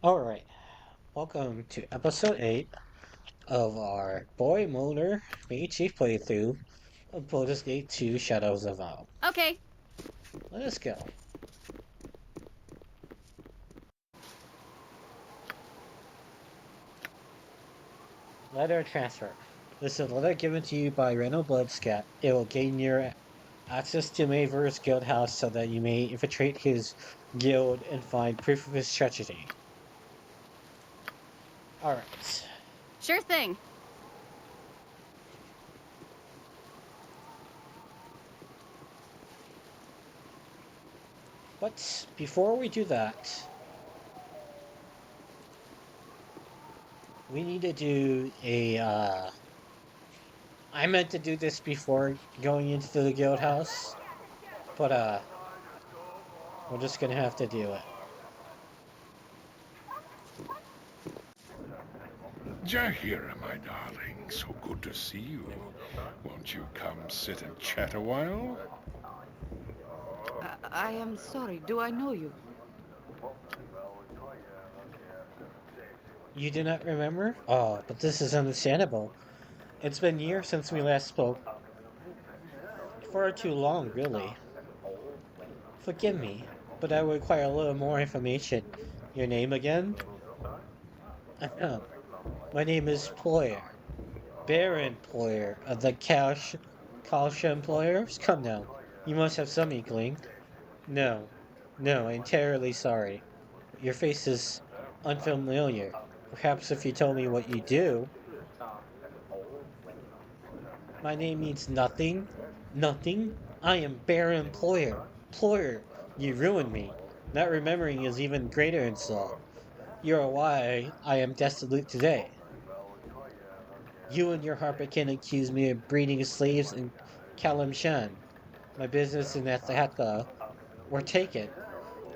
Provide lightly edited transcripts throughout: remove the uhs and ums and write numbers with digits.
Alright, welcome to episode 8 of our Boymoder Mage playthrough of Baldur's Gate 2 Shadows of Amn. Okay. Let us go. Letter transfer. This is a letter given to you by Reynold Bloodscat. It will gain your access to Maver's guild house so that you may infiltrate his guild and find proof of his treachery. Alright. Sure thing. But before we do that, we need to do I meant to do this before going into the guild house, but we're just gonna have to do it. Jahira, my darling, so good to see you. Won't you come sit and chat a while? I am sorry. Do I know you? You do not remember? Oh, but this is understandable. It's been years since we last spoke. Far too long, really. Forgive me, but I would require a little more information. Your name again? Ahem. My name is Ployer. Baron Ployer of the Kalsha Employers? Come now. You must have some inkling. No. No, I'm terribly sorry. Your face is unfamiliar. Perhaps if you told me what you do. My name means nothing. Nothing? I am Baron Ployer. Ployer, you ruined me. Not remembering is even greater insult. You are why I am desolate today. You and your Harper can accuse me of breeding slaves in Kalimshan. My business in Athaka were taken.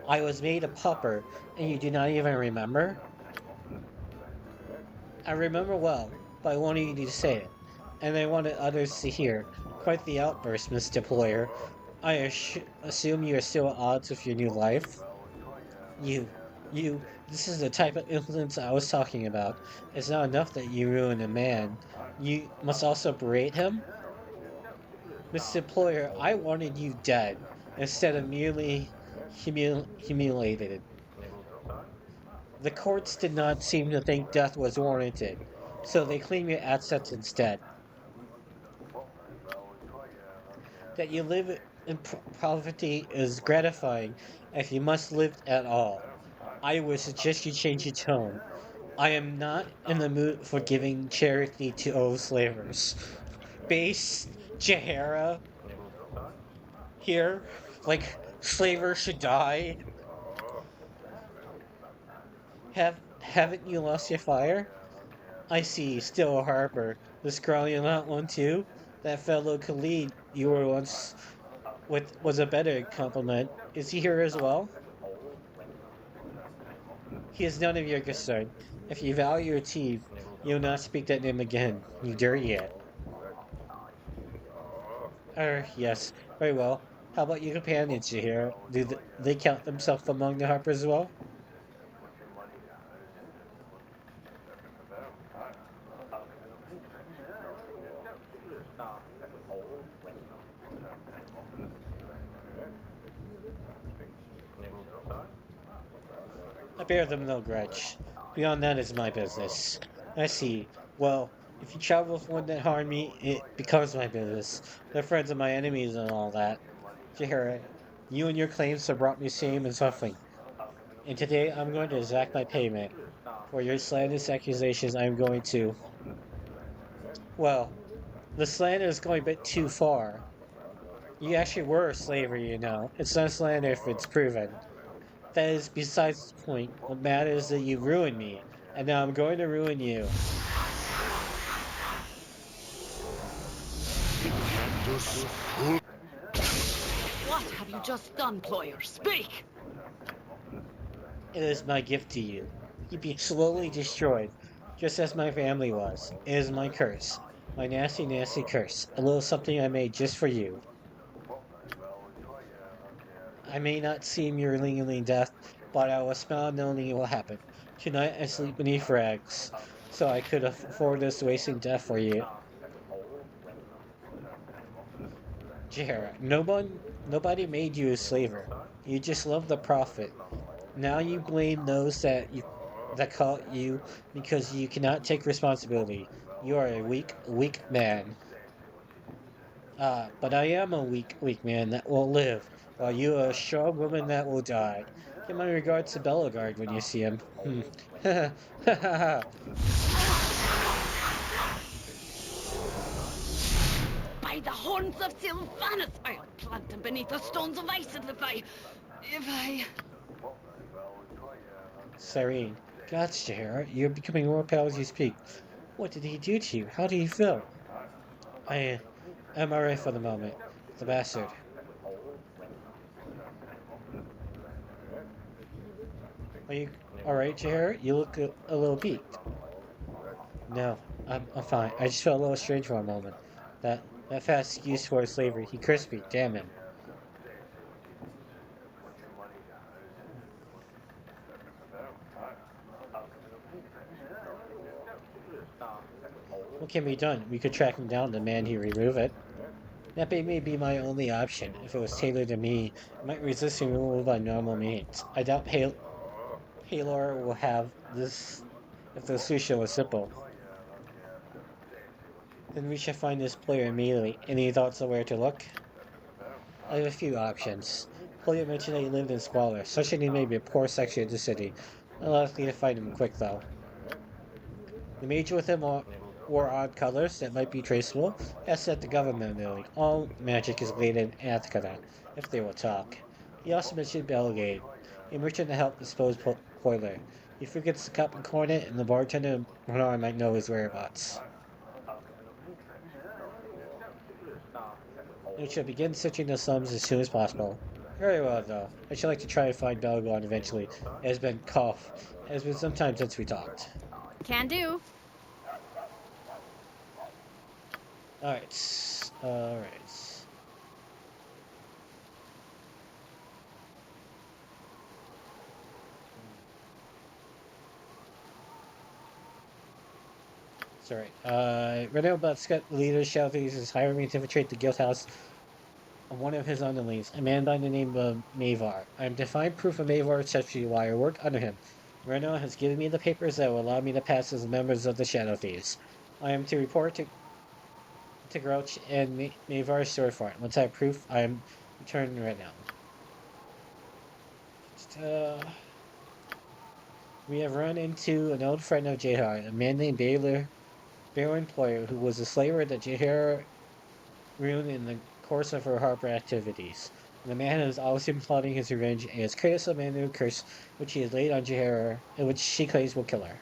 I was made a pauper, and you do not even remember? I remember well, but I wanted you to say it, and I wanted others to hear. Quite the outburst, Mr. Ployer. Assume you are still at odds with your new life? You, this is the type of influence I was talking about. It's not enough that you ruin a man. You must also berate him? Mr. Ployer, I wanted you dead, instead of merely humiliated. The courts did not seem to think death was warranted, so they claimed your assets instead. That you live in poverty is gratifying if you must live at all. I would suggest you change your tone. I am not in the mood for giving charity to old slavers. Base Jahara here, like slavers should die. Haven't you lost your fire? I see, still a Harper. The scrawny not one too? That fellow Khalid you were once with was a better compliment. Is he here as well? He is none of your concern. If you value your teeth, you'll not speak that name again. You dirty it. Yes. Very well. How about your companions you hear? They count themselves among the Harpers as well? I bear them no grudge. Beyond that is my business. I see. Well, if you travel with one that harmed me, it becomes my business. They're friends of my enemies and all that. Jahara, you and your claims have brought me shame and suffering. And today I'm going to exact my payment. For your slanderous accusations, I'm going to. Well, the slander is going a bit too far. You actually were a slaver, you know. It's not slander if it's proven. That is besides the point. What matters is that you ruined me, and now I'm going to ruin you. What have you just done, Ployer? Speak! It is my gift to you. You'd be slowly destroyed, just as my family was. It is my curse. My nasty, nasty curse. A little something I made just for you. I may not seem your lingering death, but I was smile knowing it will happen. Tonight I sleep beneath rags, so I could afford this wasting death for you. Jahara, nobody made you a slaver. You just love the profit. Now you blame those that caught you because you cannot take responsibility. You are a weak man. But I am a weak man that will live, while you are a strong woman that will die. Give my regards to Bellegarde when you see him. Hmm. Ha ha ha. By the horns of Sylvanus, I'll plant him beneath the stones of Iceland if I... Serene. Gods, Jahara, you're becoming more pale as you speak. What did he do to you? How do you feel? I am alright for the moment. The bastard. Are you alright, Jahara? You look a little peaked. No, I'm fine. I just felt a little strange for a moment. That fat excuse for slavery. He cursed me. Damn him. What can be done? We could track him down, demand he remove it. That may be my only option. If it was tailored to me, it might resist removal by normal means. I doubt Halor will have this if the solution was simple. Then we should find this player immediately. Any thoughts on where to look? I have a few options. Polio mentioned that he lived in squalor. Such a name may be a poor section of the city. Unlikely to find him quick, though. The mage with him wore odd colors that might be traceable, as said the government building. All magic is related in Athkata, if they will talk. He also mentioned Belgade, a merchant to help dispose Poiler. He forgets the cup and cornet, and the bartender in Bernard might know his whereabouts. We should begin searching the slums as soon as possible. Very well, though. I should like to try and find Belgard eventually. It has been It has been some time since we talked. Can do. Alright. Sorry. Right now about Scott, the leader of Shadows is hiring me to infiltrate the guild house of one of his underlings, a man by the name of Mavar. I am to find proof of Mavar's treachery while I work under him. Reno has given me the papers that will allow me to pass as members of the Shadow Thieves. I am to report to Grouch and Mavar's sword for it. Once I have proof, I am returning right now. We have run into an old friend of Jahar, a man named Baron Ployer, who was a slaver that Jahar ruined in the course of her Harper activities. And the man has always been plotting his revenge and has created some new curse which he has laid on Jahara, and which she claims will kill her.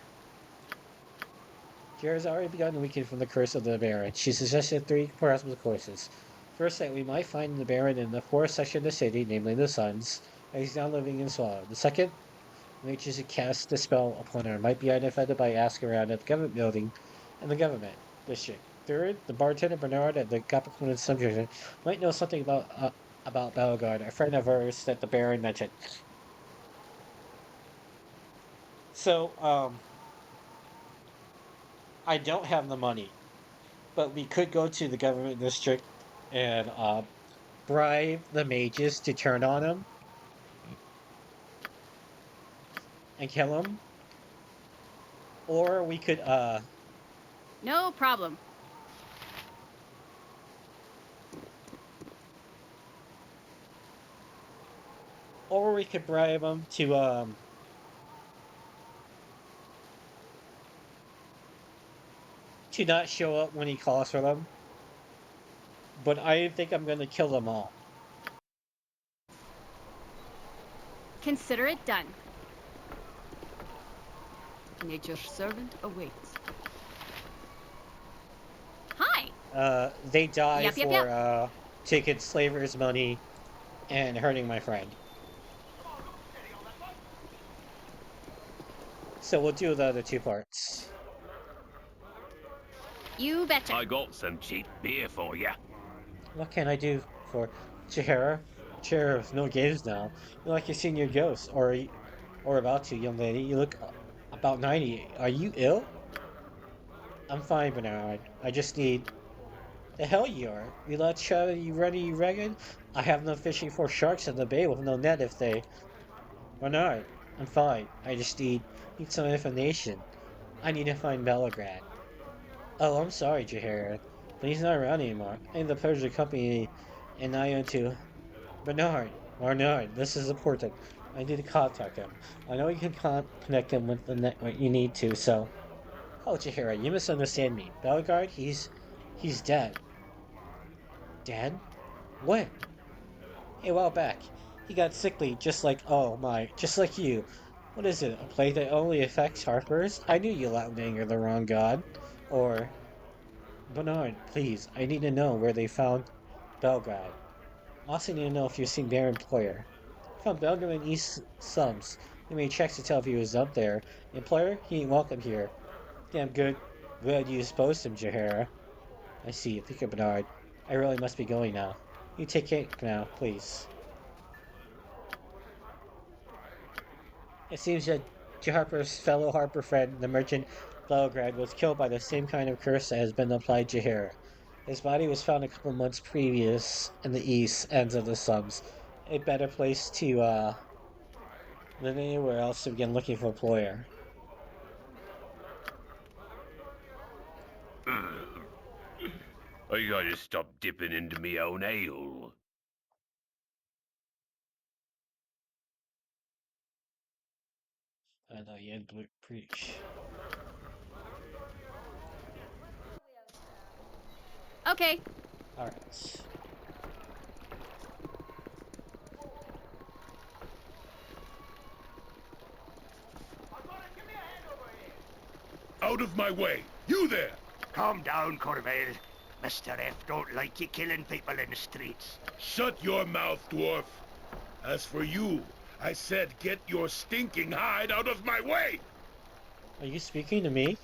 Jahara has already begun to weaken from the curse of the Baron. She suggested three possible courses. First, that we might find the Baron in the forest section of the city, namely the Suns, and he's now living in Swallow. The second, mages who cast the spell upon her might be identified by asking around at the government building and the government district. Third, the bartender Bernard at the Capricorn subdivision might know something about Bellegarde, a friend of hers that the Baron mentioned. So, I don't have the money, but we could go to the government district and bribe the mages to turn on him and kill him, or we could No problem. bribe him to not show up when he calls for them. But I think I'm gonna kill them all. Consider it done. Nature's servant awaits. Hi! They die Yep, yep, for yep. taking slavers' money and hurting my friend. So we'll do the other two parts. You betcha. I got some cheap beer for you. What can I do for Chihara? Chihara's no games now. You're like a senior ghost, or Or about to, young lady. You look about 90. Are you ill? I'm fine, Bernard. I just need... The hell you are. We let Shadow you ready, you reckon? I have no fishing for sharks in the bay with no net if they... Bernard, I'm fine. I just need some information. I need to find Belgrad. Oh, I'm sorry, Jahara, but he's not around anymore. I need the pleasure of company, and I am to... Bernard, this is important. I need to contact him. I know you can connect him with the net when you need to, so... Oh, Jahara, you misunderstand me. Belgrad, he's dead. Dead? When? A while back. He got sickly, just like you. What is it, a plague that only affects Harpers? I knew you allowed anger the wrong god. Or... Bernard, please, I need to know where they found Belgrade. I also need to know if you've seen their employer. Found Belgrade in East Slums. They made checks to tell if he was up there. Employer? He ain't welcome here. Damn good. Glad you exposed him, Jahara. I see. Think of Bernard. I really must be going now. You take care now, please. It seems that Harper's fellow Harper friend, the merchant Belgrade, was killed by the same kind of curse that has been applied to Jahara. His body was found a couple months previous in the east ends of the slums. A better place to than anywhere else to begin looking for a employer. I gotta stop dipping into me own ale. I know you had to preach. Okay. Alright. Out of my way! You there! Calm down, Corvale. Mr. F don't like you killing people in the streets. Shut your mouth, dwarf! As for you, I said get your stinking hide out of my way! Are you speaking to me?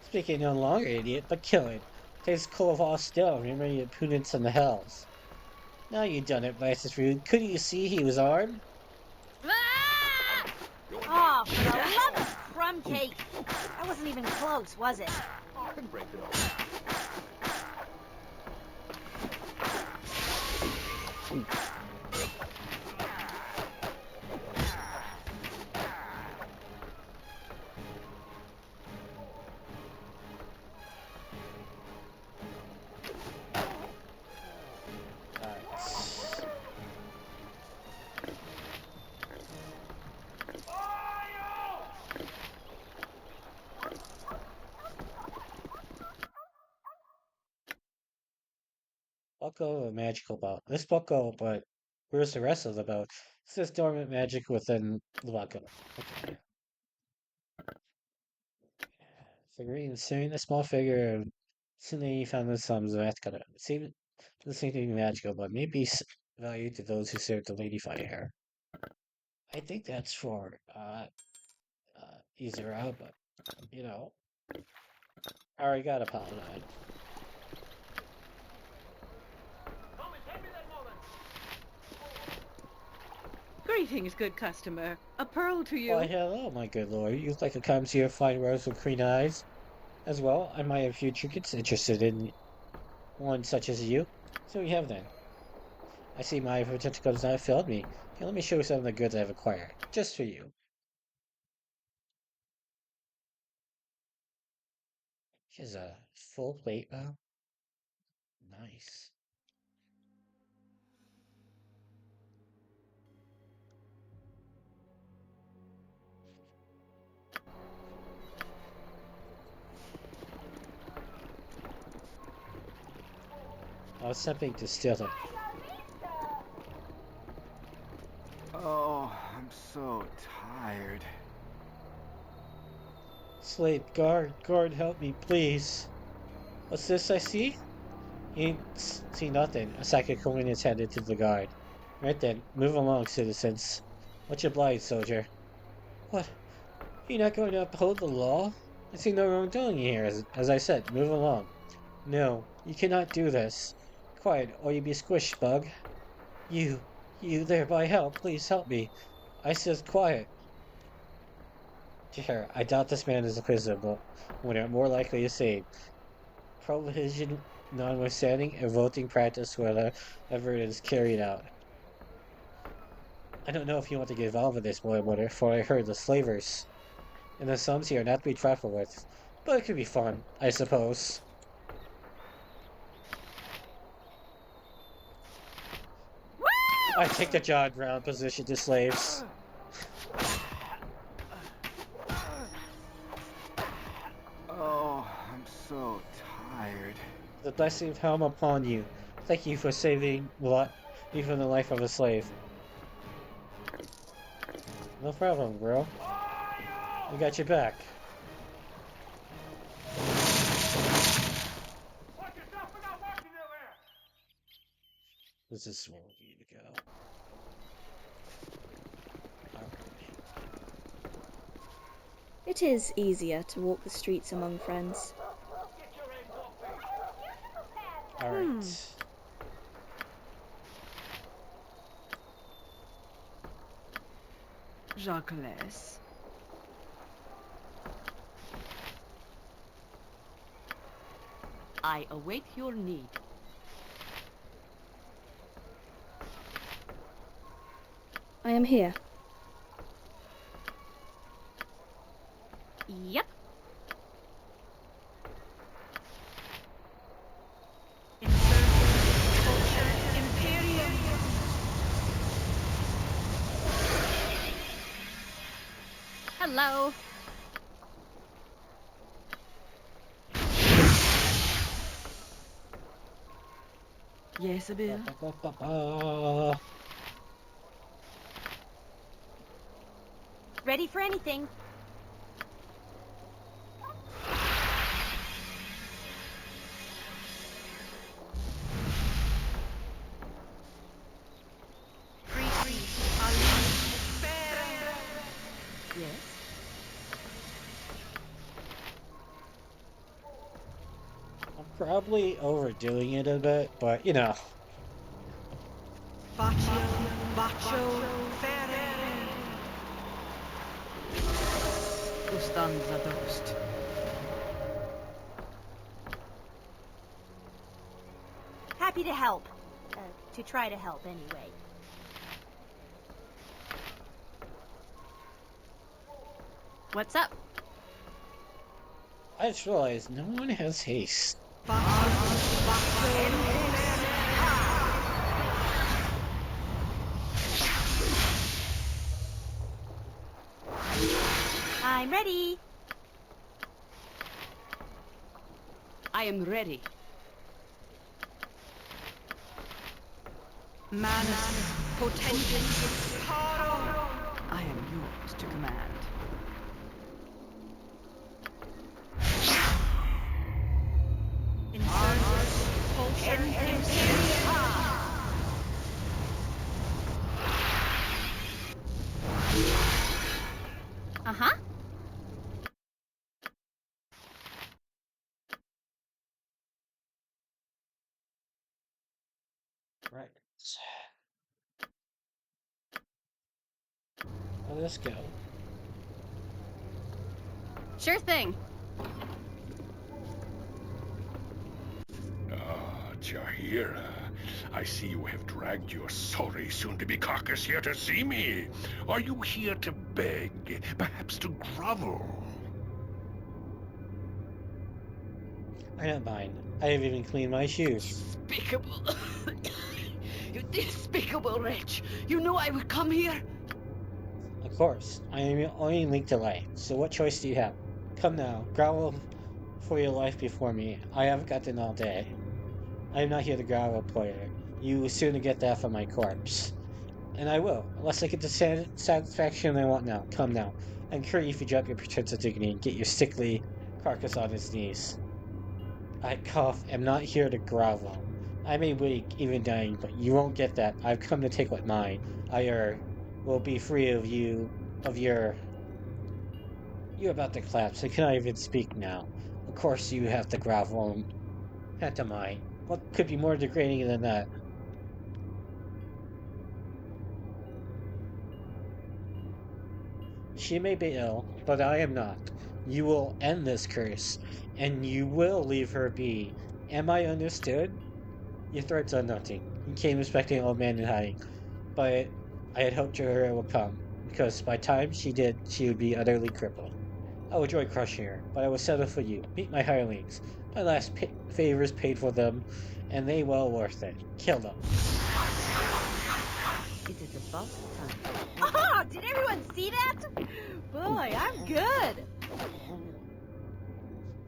Speaking no longer, idiot, but killing. Takes cold of all still, remember your impudence in the hells. Now you done it, Vices Rude. Couldn't you see he was armed? Ah! Oh, for the love of crumb cake! That wasn't even close, was it? Alright. Bucko, a magical boat. This Bucko, but where's the rest of the boat? It says dormant magic within the Bucko. Okay. Figurine soon a small figure of Sune found in some Zathkana. It seemed the same thing magical, but maybe value to those who served the Lady Fire. I think that's for Izura, but you know. I already got a paladin. Greetings, good customer. A pearl to you. Why, hello, my good lord. You look like a comes here fine rose with green eyes. As well, I might have future kids interested in one such as you. So we have then. I see my potential has not failed me. Here, let me show you some of the goods I've acquired. Just for you. She has a full plate now. Nice. I was attempting to steal them. Oh, I'm so tired. Slave, guard, help me, please. What's this I see? He ain't see nothing. A psychic coin is headed to the guard. Right then, move along, citizens. Much obliged, soldier. What? You're not going to uphold the law? I see no wrongdoing here, as I said, move along. No, you cannot do this. Quiet, or you be squished, bug. You there by help, please help me. I says quiet. Sure, I doubt this man is a prisoner, but we're more likely to save. Prohibition notwithstanding, a voting practice whether ever it is carried out. I don't know if you want to get involved with this, Boymoder, for I heard the slavers and the sums here are not to be trifled with. But it could be fun, I suppose. I take the John Brown position to slaves. Oh, I'm so tired. The blessing of Helm upon you. Thank you for saving me from the life of a slave. No problem, bro. I got your back. This is where we need to go. It is easier to walk the streets among friends. Alright. Jacques. I await your need. I am here. Yep. Hello. Yes, Abel. Ready for anything. Yes. I'm probably overdoing it a bit, but you know. Costanza Dost. Happy to help. To try to help, anyway. What's up? I just realized no one has haste. I'm ready. I am ready. Manus potentius paro. I am yours to command. Insurgents Uh-huh. Right. Let's go. Sure thing. Ah, Jahira. I see you have dragged your sorry soon-to-be carcass here to see me. Are you here to beg, perhaps to grovel? I don't mind. I have even cleaned my shoes. Despicable. You despicable wretch. You know I would come here. Of course, I am your only link to life, so what choice do you have? Come now, grovel for your life before me. I haven't gotten all day. I am not here to grovel, player. You will soon get that from my corpse. And I will, unless I get the satisfaction I want now. Come now. I encourage you if you drop your pretense of dignity and get your sickly carcass on its knees. I am not here to grovel. I may wake, even dying, but you won't get that. I've come to take what mine. Will be free of you, of your... You're about to collapse. I cannot even speak now. Of course you have to grovel. Pantomime. What could be more degrading than that? She may be ill, but I am not. You will end this curse, and you will leave her be. Am I understood? Your threats are nothing. You came expecting an old man in hiding, but I had hoped your hero would come, because by the time she did, she would be utterly crippled. I would enjoy crushing her, but I will settle for you. Meet my hirelings. My last favors paid for them, and they well worth it. Kill them. It is about time. Oh, did everyone see that? Boy, I'm good.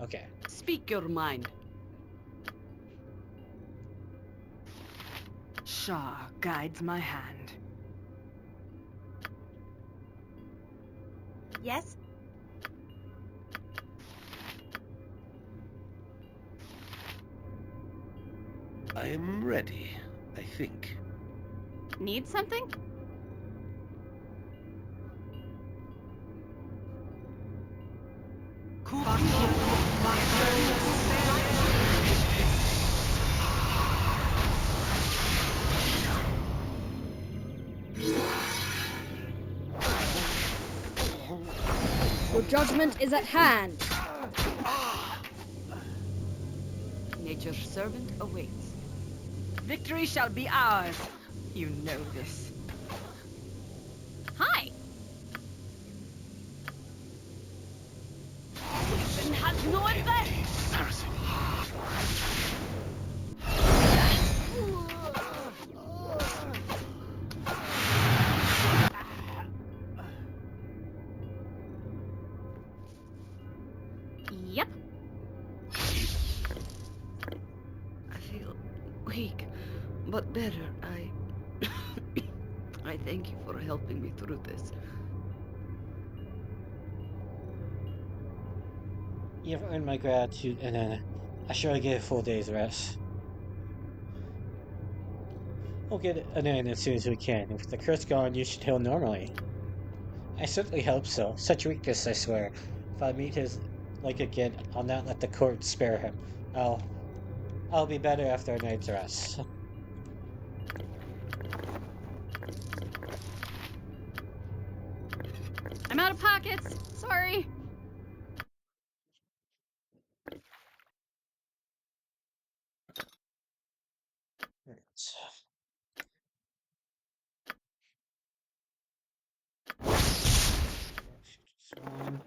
Okay. Speak your mind. Shah guides my hand. Yes? I am ready, I think. Need something? Your judgment is at hand. Nature's servant awaits. Victory shall be ours. You know this. Hi! Weapon has no effect! Yep. I feel weak, but better. I thank you for helping me through this. You have earned my gratitude, and I sure get a full day's rest. We'll get it in as soon as we can. With the curse gone, you should heal normally. I certainly hope so. Such weakness, I swear. If I meet his like again, I'll not let the court spare him. I'll be better after a night's rest. I'm out of pockets. Sorry. One.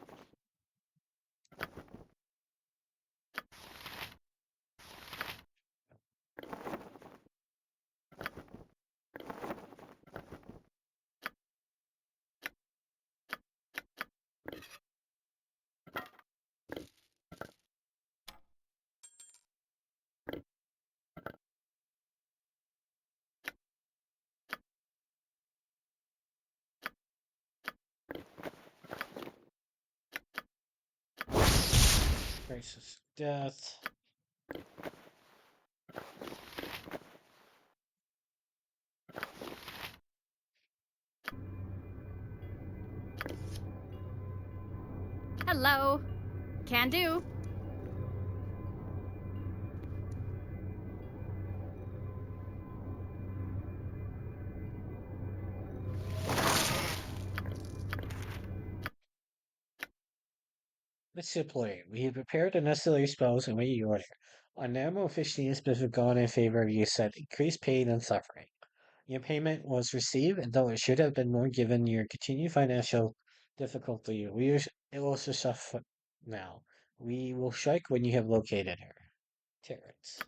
Gracious death. Hello. Can do. Mr. Player, we have prepared the necessary spells and waiting order. Our normal officially has been gone in favor of you said increased pain and suffering. Your payment was received, and though it should have been more given your continued financial difficulty, it will suffer now. We will strike when you have located her. Terrence.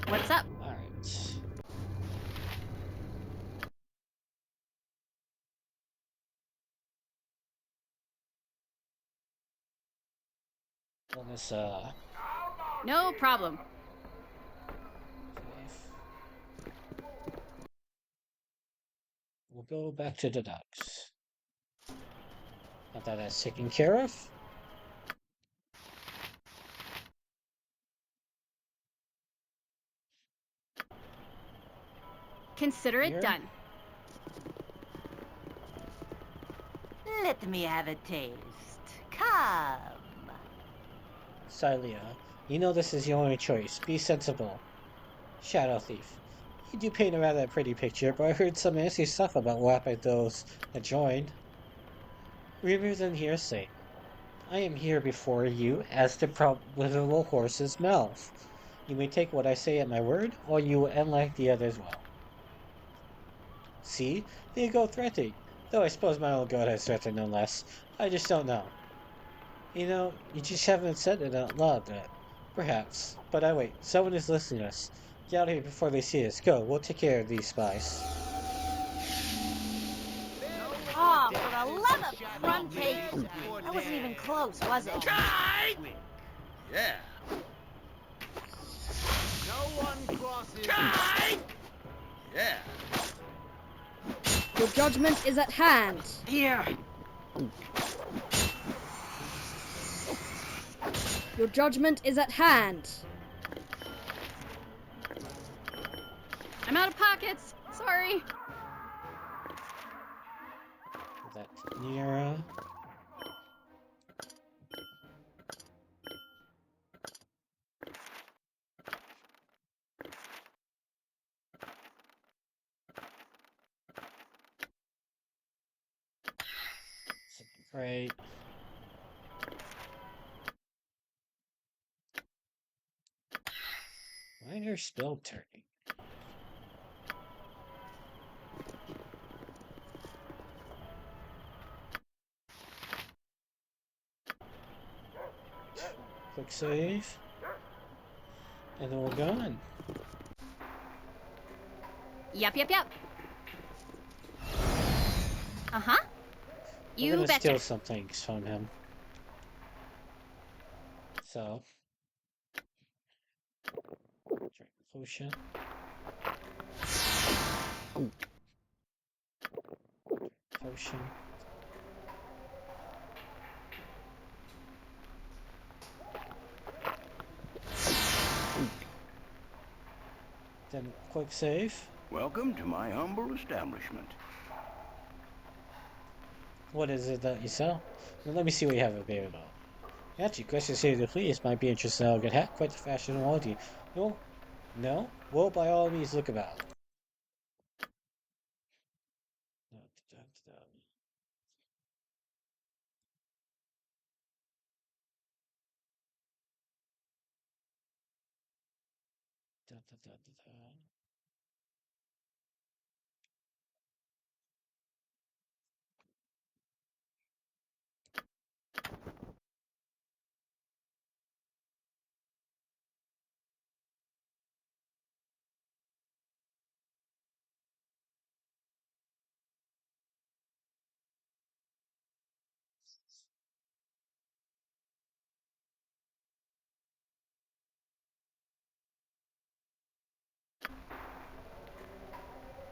What's up? Alright. Well, this, No problem. okay. We'll go back to the docks. Got that as taken care of. Consider it Here? done. Let me have a taste. Come. Silia, you know this is your only choice. Be sensible. Shadow Thief. You do paint a rather pretty picture, but I heard some nasty stuff about what happened to those that joined. Rumors and hearsay. I am here before you as the probable horse's mouth. You may take what I say at my word, or you will end like the others will. See? There you go threatening. Though I suppose my old god has threatened no less. I just don't know. You know, you just haven't said it out loud yet. Perhaps. But wait, someone is listening to us. Get out of here before they see us. Go, we'll take care of these spies. Oh, for the love of crumb cake! That wasn't even close, was it? Die! Yeah. No one crosses. Die! Yeah. Your judgment is at hand. Here. Your judgment is at hand. I'm out of pockets. Sorry. That near. Great. Minor spell turning. Quick save. And then we're gone. Yep. Uh-huh. We're You gonna betcha. steal some things from him. So. Drink potion. Potion. Then quick save. Welcome to my humble establishment. What is it that you sell? Well, let me see what you have available. Actually, questions here to please might be interested in a good hat, quite the fashion quality. No? No? Well, by all means, look about.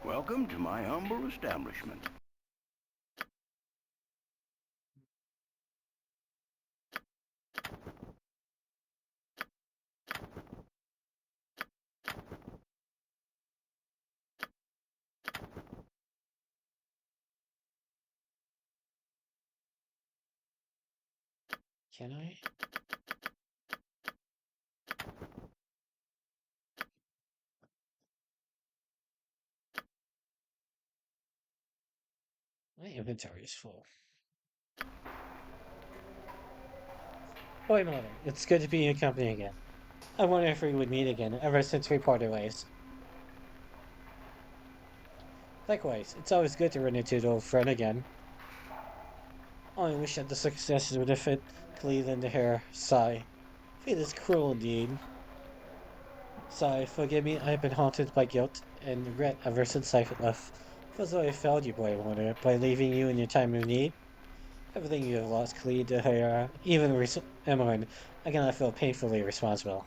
Welcome to my humble establishment. Can I? My inventory is full. Boymoder, it's good to be in your company again. I wonder if we would meet again, ever since we parted ways. Likewise, it's always good to run into an old friend again. I only wish that the successes would have fit Cleave into her. Sigh. Fate is cruel indeed. Sigh, forgive me, I have been haunted by guilt and regret ever since I left. Feels like I failed you, Boymoder, by leaving you in your time of need. Everything you have lost, Cleave, to her, even Emmeline, I cannot feel painfully responsible.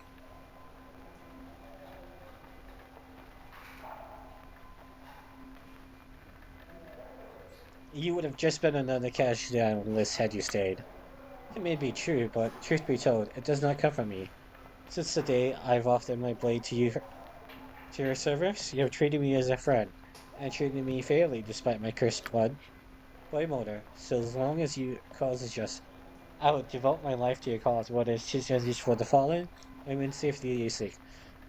You would have just been another casualty on the list had you stayed. It may be true, but truth be told, it does not come from me. Since the day I've offered my blade to you, To your service, you have treated me as a friend, and treated me fairly despite my cursed blood. Boymoder, so as long as your cause is just, I would devote my life to your cause, whether it's to justice for the fallen, or even safety of your sake.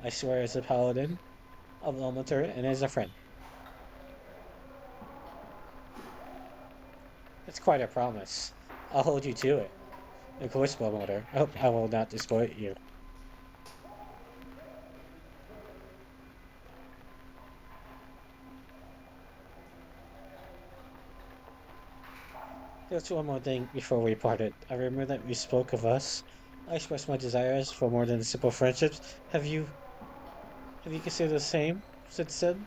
I swear as a paladin of Boymoder and as a friend. That's quite a promise. I'll hold you to it. Of course, Boymoder. I hope I will not disappoint you. Just one more thing before we parted. I remember that we spoke of us. I expressed my desires for more than simple friendships. Have you considered the same since then?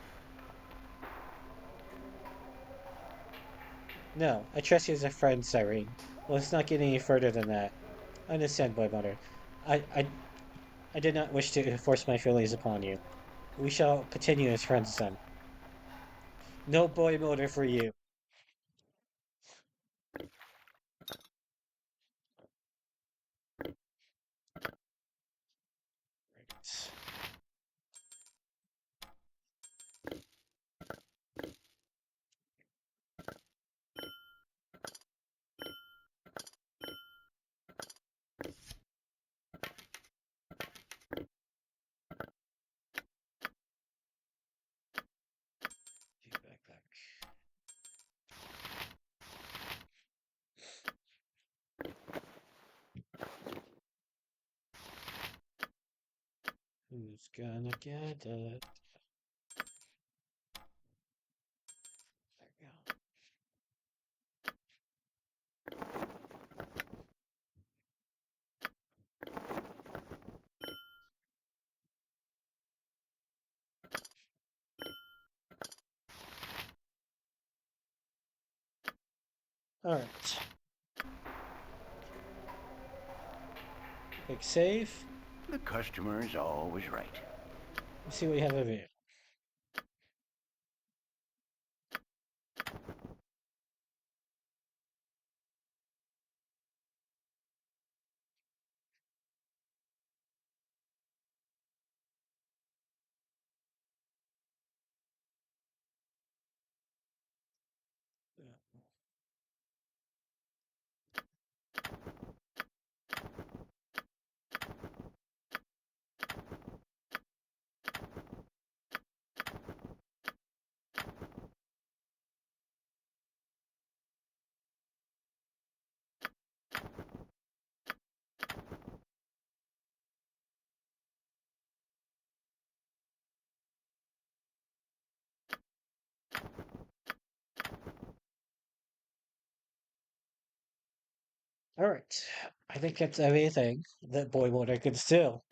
No, I trust you as a friend, Cyrene. Well, let's not get any further than that. I understand, boy mother. I, I, I did not wish to force my feelings upon you. We shall continue as friends then. No boy mother for you. Right. Backpack. Who's gonna get it? There we go. Alright. Quick save. The customer's always right. Let's see what we have over here. Alright. I think that's everything that Boymoder can steal.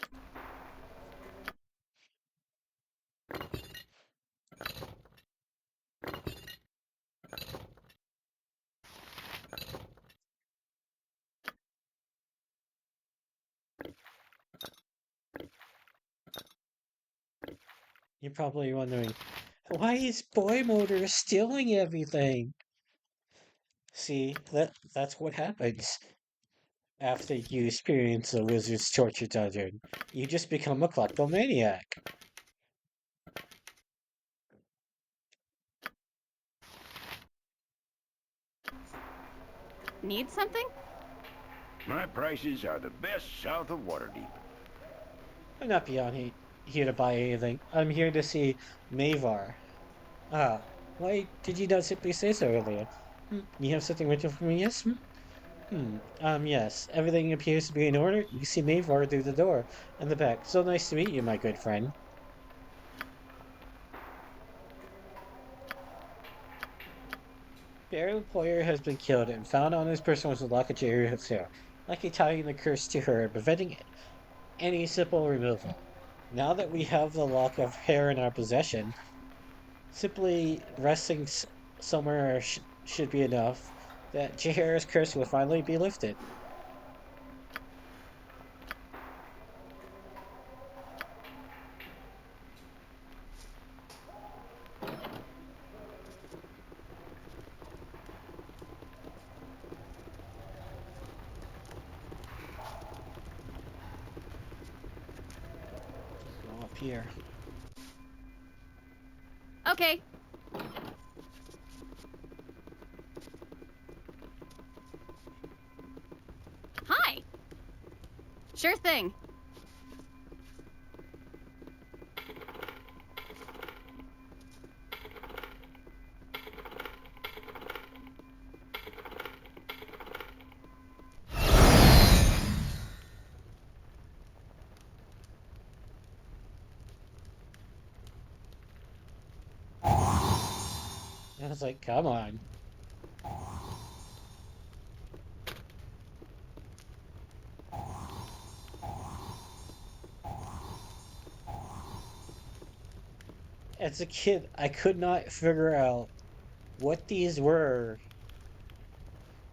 You're probably wondering, why is Boymoder stealing everything? See, that's what happens after you experience a wizard's torture dungeon. You just become a kleptomaniac. Need something? My prices are the best south of Waterdeep. I'm not here to buy anything. I'm here to see Mavar. Ah, why did you not simply say so earlier? You have something written for me, yes? Yes. Everything appears to be in order. You can see Mavar through the door in the back. So nice to meet you, my good friend. Their employer has been killed, and found on his person was a lock of Jerry's hair, likely tying the curse to her and preventing any simple removal. Now that we have the lock of hair in our possession, simply resting somewhere should be enough. That Jair's curse will finally be lifted. Go up here. Okay. Hi. Sure thing. And I was like, come on. As a kid, I could not figure out what these were,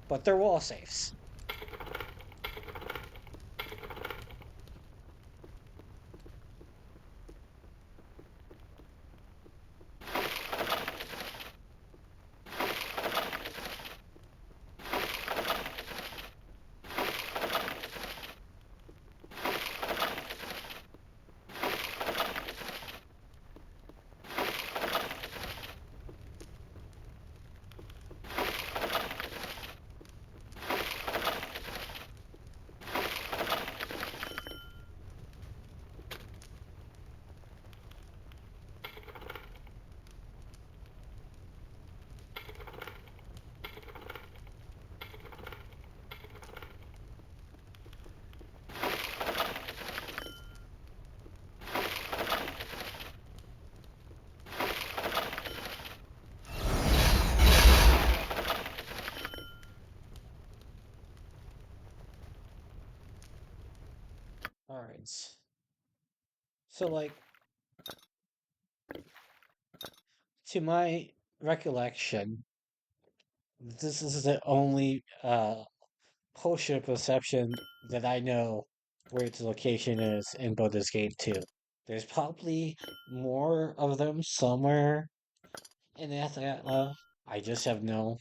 but they're wall safes. Alright. So, like, to my recollection, this is the only potion of perception that I know where its location is in Baldur's Gate 2. There's probably more of them somewhere in Athla. I just have no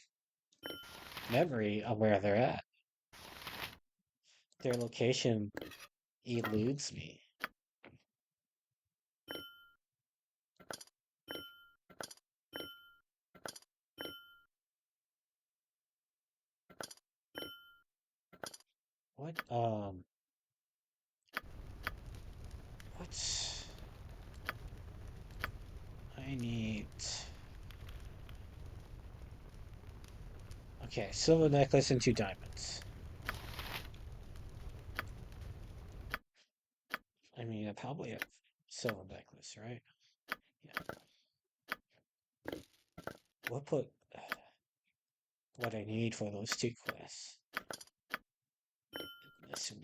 memory of where they're at. Their location eludes me. What, what? I need... Okay, silver necklace and 2 diamonds. I mean, I probably have silver necklace, right? Yeah. We'll put what I need for those 2 quests in this one.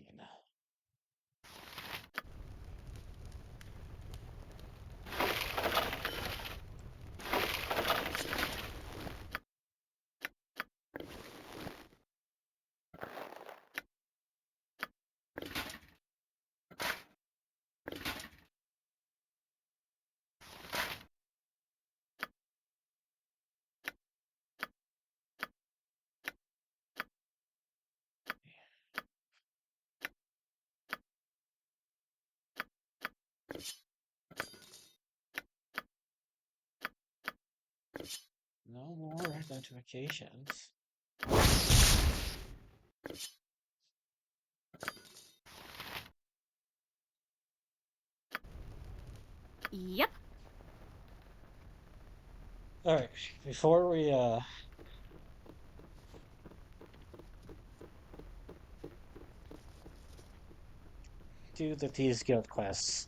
No more identifications. Yep. Alright, before we do the Thieves Guild quests,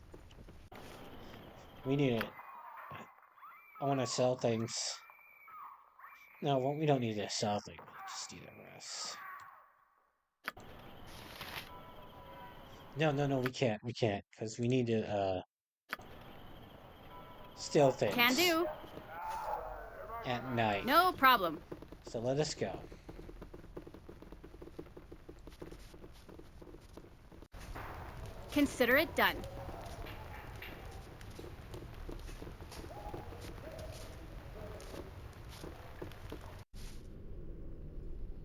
we need it. I want to sell things. No, we don't need to sell things. Just need a rest. No, we can't. We can't, because we need to, steal things. Can do. At night. No problem. So let us go. Consider it done.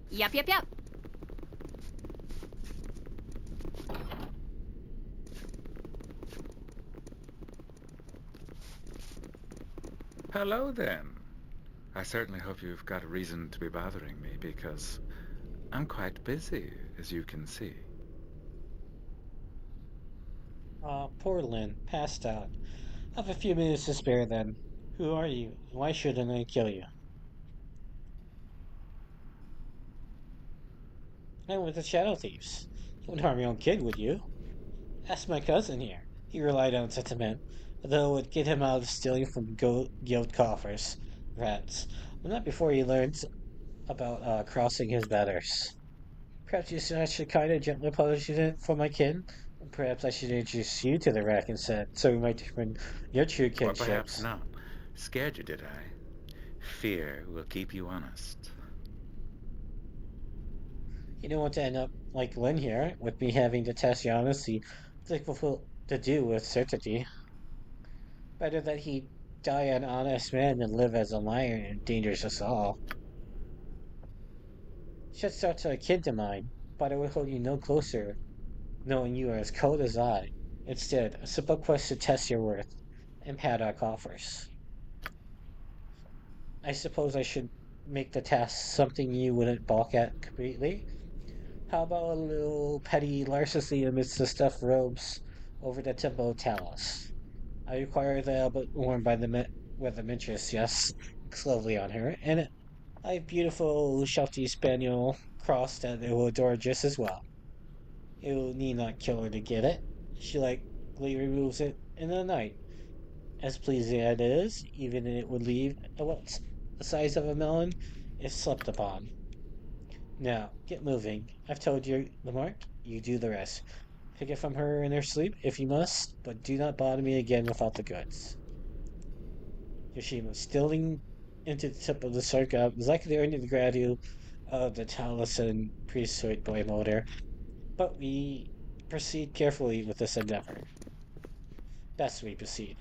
Yep. Hello, then. I certainly hope you've got a reason to be bothering me, because I'm quite busy, as you can see. Poor Lynn, passed out. Have a few minutes to spare then. Who are you? Why shouldn't I kill you? I'm with the Shadow Thieves. You wouldn't harm your own kid, would you? Ask my cousin here. He relied on sentiment, though it would get him out of stealing from guild coffers. Rats. But not before he learns about crossing his betters. Perhaps I should kind of gently apologize for my kin. Perhaps I should introduce you to the rack instead, so we might determine your true Or perhaps kinships. not. Scared you, did I? Fear will keep you honest. You don't want to end up like Lynn here, with me having to test your honesty, difficult to do with certainty. Better that he die an honest man than live as a liar and endangers us all. Shuts out to a kin to mine, but I would hold you no closer, knowing you are as cold as I. Instead, a simple quest to test your worth, and paddock offers. I suppose I should make the task something you wouldn't balk at completely. How about a little petty larceny amidst the stuffed robes over the Temple of Talos? I require the elbow worn by the mistress, yes, slowly on her, and a beautiful Sheltie Spaniel cross that it will adore just as well. You need not kill her to get it. She likely removes it in the night. As pleasing as it is, even it would leave what's the size of a melon if slept upon. Now, get moving. I've told you the mark, you do the rest. Pick it from her in her sleep if you must, but do not bother me again without the goods. Yoshima, stealing into the tip of the circle is likely to earn you the gratitude of the Taliesin priesthood, Boymoder, but we proceed carefully with this endeavor. Best we proceed.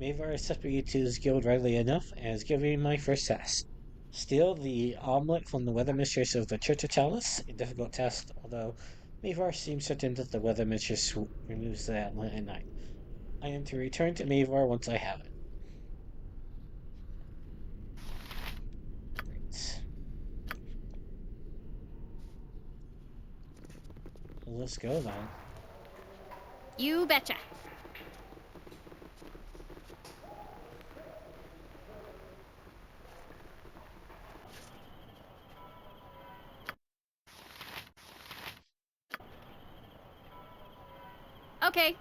Mavar accepted you to his guild readily enough, and has given me my first task. Steal the omelet from the weather mistress of the Church of Talus, a difficult task, although Mavar seems certain that the weather mistress removes the omelet at night. I am to return to Mavar once I have it. Great. Let's go then. You betcha. Okay.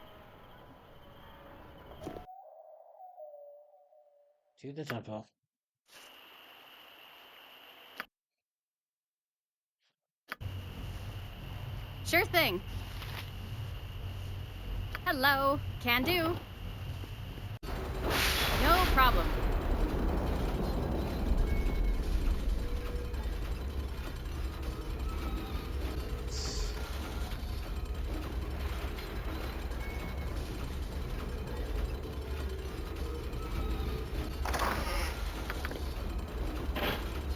To the temple. Sure thing. Hello. Can do. No problem.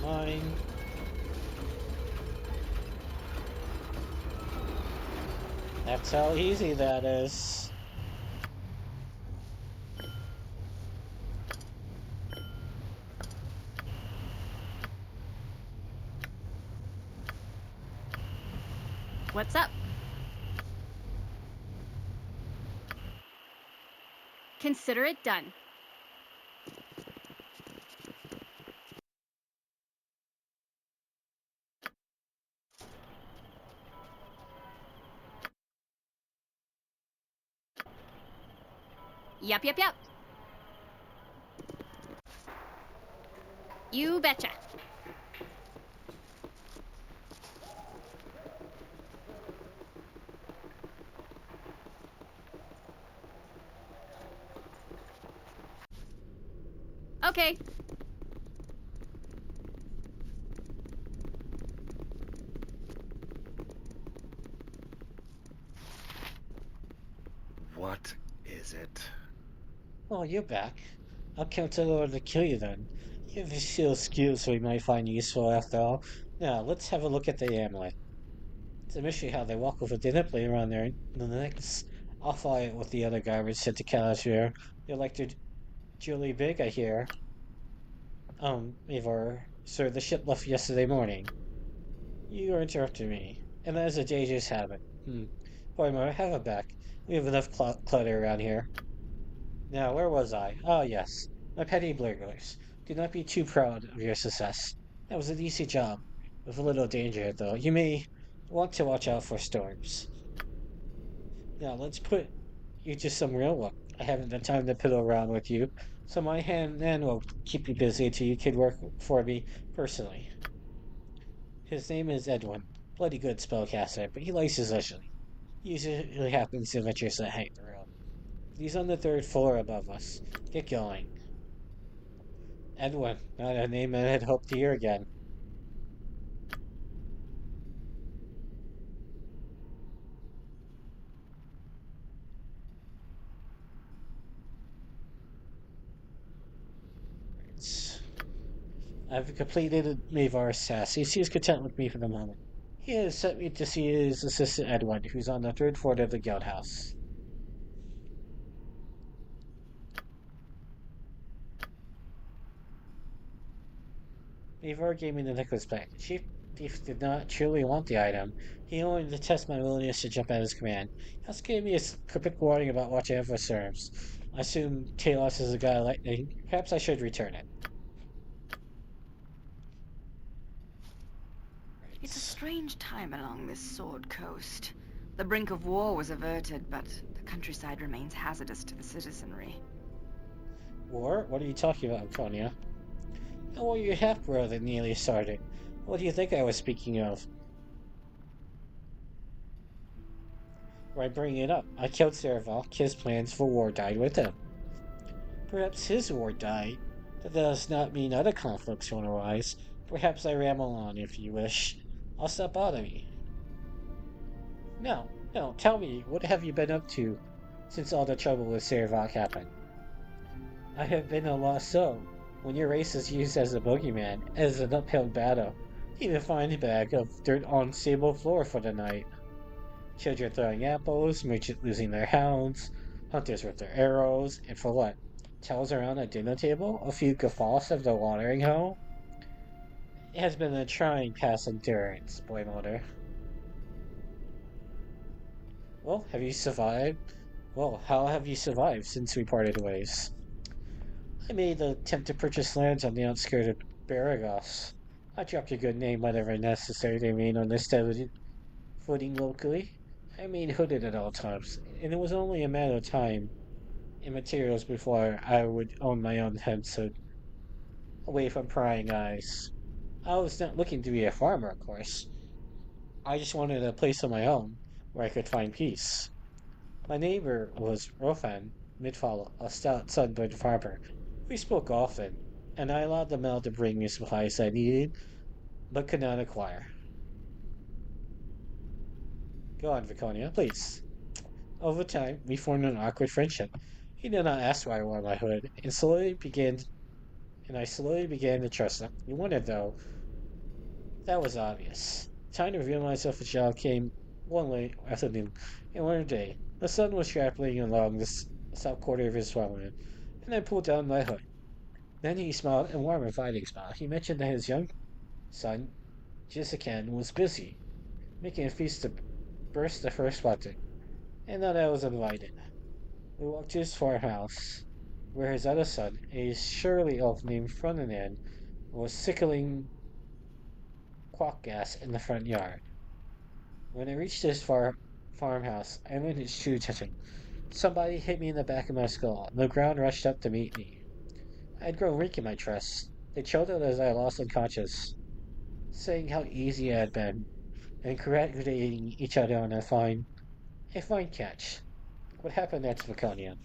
Mine. That's how easy that is. What's up? Consider it done. Yep. You betcha. Okay. What is it? Oh, you're back. I'll count to order to kill you then. If you still skills we might find useful after all. Now, let's have a look at the amulet. It's a mystery how they walk with a dinner plate around their necks. I'll fly it with the other garbage sent to Calashir. They're like they're Julie Big, I hear. Eivor, sir, the ship left yesterday morning. You are interrupting me, and that is a dangerous habit. Boymoder, have it back. We have enough clutter around here. Now, where was I? Oh, yes. My petty burglars. Do not be too proud of your success. That was an easy job. With a little danger, though. You may want to watch out for storms. Now, let's put you to some real work. I haven't the time to piddle around with you, so my hand man will keep you busy until you can work for me personally. His name is Edwin. Bloody good spellcaster, but he likes his leisurely. Usually happens in adventures that hang around. He's on the third floor above us. Get going. Edwin, not a name I had hoped to hear again. I've completed Mavar's task. He seems content with me for the moment. He has sent me to see his assistant Edwin, who's on the third floor of the guild house. Mavar gave me the necklace back. The chief thief did not truly want the item. He only to test my willingness to jump at his command. He also gave me a quick warning about watching out for serves. I assume Talos is a guy like me. Perhaps I should return it. It's a strange time along this sword coast. The brink of war was averted, but the countryside remains hazardous to the citizenry. War? What are you talking about, Konya? Oh, your half-brother nearly started. What do you think I was speaking of? Why bring it up? I killed Serval. His plans for war died with him. Perhaps his war died. That does not mean other conflicts won't arise. Perhaps I ramble on if you wish. I'll stop bothering you. No, tell me, what have you been up to since all the trouble with Serval happened? I have been a lost soul. When your race is used as a boogeyman, as an uphill battle, even find a bag of dirt on stable floor for the night. Children throwing apples, merchants losing their hounds, hunters with their arrows, and for what? Towels around a dinner table? A few guffaws of the watering hole? It has been a trying past endurance, Boymoder. Well, have you survived? Well, how have you survived since we parted ways? I made the attempt to purchase lands on the outskirts of Baragos. I dropped a good name whenever necessary to remain on this footing locally. I remained hooded at all times, and it was only a matter of time and materials before I would own my own headset, away from prying eyes. I was not looking to be a farmer, of course. I just wanted a place of my own, where I could find peace. My neighbor was Rofan Midfall, a stout sunburned farmer. We spoke often, and I allowed the mail to bring me supplies I needed, but could not acquire. Go on, Viconia, please. Over time, we formed an awkward friendship. He did not ask why I wore my hood, and I slowly began to trust him. He wanted, though. That was obvious. Time to reveal myself a child came one late afternoon, and one day, the sun was sharply along the south quarter of his farmland, and I pulled down my hood. Then he smiled a warm, inviting smile. He mentioned that his young son, Jessican, was busy, making a feast to burst the first button, and that I was invited. We walked to his farmhouse, where his other son, a surly elf named Ferdinand, was sickling quack gas in the front yard. When I reached his farmhouse, I went his true attention. Somebody hit me in the back of my skull, and the ground rushed up to meet me. I had grown weak in my trust. They choked as I lost unconscious, saying how easy it had been, and congratulating each other on a fine catch. What happened next, Laconia?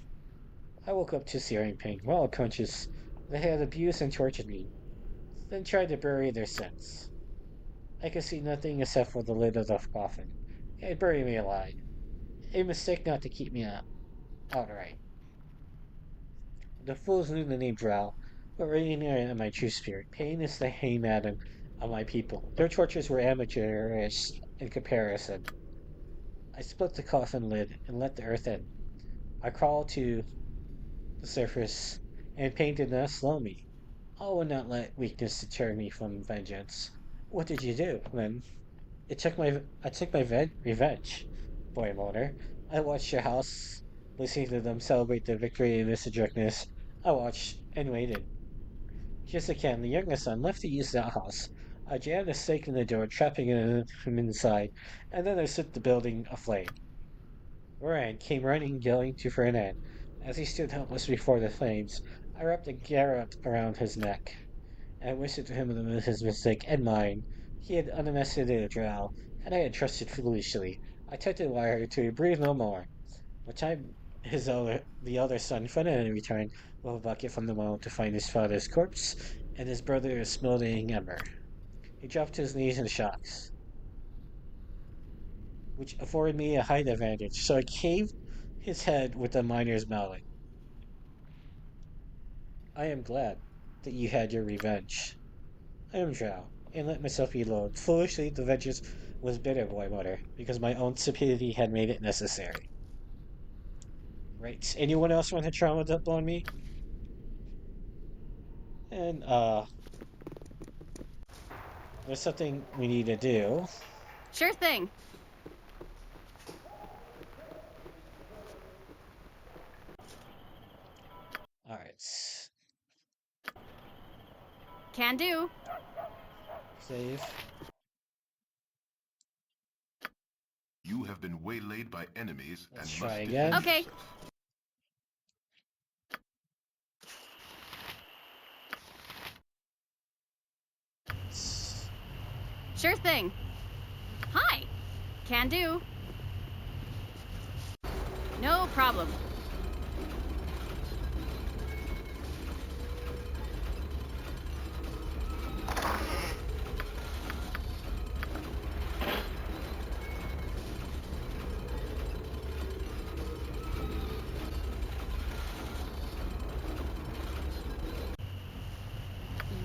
I woke up to searing pain, well unconscious. They had abused and tortured me, then tried to bury their sins. I could see nothing except for the lid of the coffin. It had buried me alive. A mistake not to keep me out outright. The fools knew the name Drow. but reading in my true spirit, pain is the haymaiden of my people. Their tortures were amateurish in comparison. I split the coffin lid and let the earth in. I crawled to the surface, and pain did not slow me. I would not let weakness deter me from vengeance. What did you do, then? I took my revenge, Boymoder. I watched your house, listening to them celebrate their victory in this darkness. I watched and waited. Just again, the youngest son left to use that house. I jammed a stake in the door, trapping him inside, and then I set the building aflame. Rand came running, yelling to Ferdinand. As he stood helpless before the flames, I wrapped a garrote around his neck. I whispered to him of his mistake and mine. He had undomesticated a drow, and I had trusted foolishly. I tugged the wire till he breathed no more. By the time the other son finally returned with a bucket from the well to find his father's corpse and his brother's smoldering ember, he dropped to his knees in shock, which afforded me a height advantage, so I caved his head with the miner's mallet. I am glad that you had your revenge. I am drow, and let myself be lulled. Foolishly, the vengeance was bitter, Boymoder, because my own stupidity had made it necessary. Right. Anyone else want to trauma dump on me? And, there's something we need to do. Sure thing. Alright. Can do. Save. You have been waylaid by enemies Let's and try must again. defend Okay. yourself. Sure thing. Hi. Can do. No problem.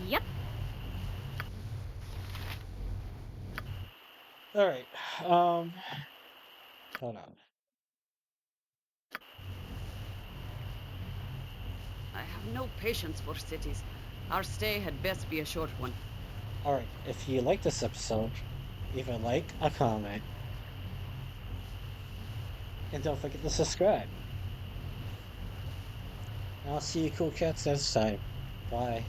Yep. Alright. Hold on. I have no patience for cities. Our stay had best be a short one. Alright, if you like this episode, leave a like, a comment, and don't forget to subscribe. I'll see you cool cats next time. Bye.